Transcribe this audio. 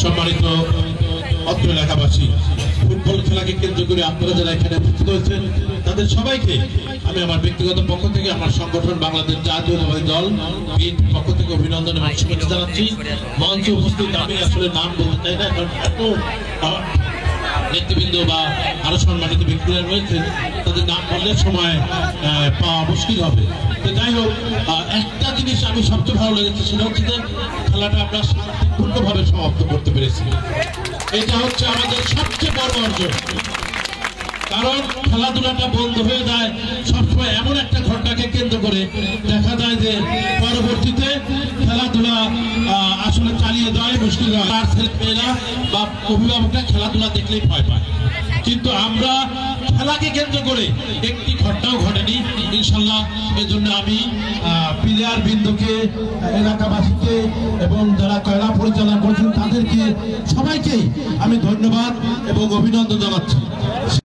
সম্মানিত অত্র এলাকাবাসী, ফুটবল খেলাকে কেন্দ্র করে আপনারা যারা এখানে উপস্থিত হয়েছেন তাদের সবাইকে আমি আমার ব্যক্তিগত পক্ষ থেকে, আমার সংগঠন বাংলাদেশ জাতীয়তাবাদী দল বিএনপির পক্ষ থেকে অভিনন্দন এবং শুভেচ্ছা জানাচ্ছি। মঞ্চে উপস্থিত আমি আসলে নাম বলতে চাই না, কারণ এত নেতৃবৃন্দ বা আরো সম্মানিত ব্যক্তিরা রয়েছেন, তাদের নাম বললে সময় পাওয়া মুশকিল হবে। তো যাই হোক, একটা জিনিস আমি সবচেয়ে ভালো লেগেছে, সেটা হচ্ছে যে খেলাটা আমরা শান্তিপূর্ণভাবে সমাপ্ত করতে পেরেছি। এটা হচ্ছে আমাদের সবচেয়ে বড় অর্জন। কারণ খেলাধুলাটা বন্ধ হয়ে যায় সবসময় এমন একটা ঘটনাকে কেন্দ্র করে, দেখা যায় যে পরবর্তীতে খেলাধুলা আসলে চালিয়ে দেওয়াই মুশকিল হয়। আর ছেলেমেয়েরা বা অভিভাবকরা খেলাধুলা দেখলেই ভয় পায়, কিন্তু আমরা খেলাকে কেন্দ্র করে একটি ঘটনাও ঘটেনি ইনশাল্লাহ। এজন্য আমি প্লেয়ার বৃন্দকে, এলাকাবাসীকে এবং যারা খেলা পরিচালনা করছেন তাদেরকে সবাইকেই আমি ধন্যবাদ এবং অভিনন্দন জানাচ্ছি।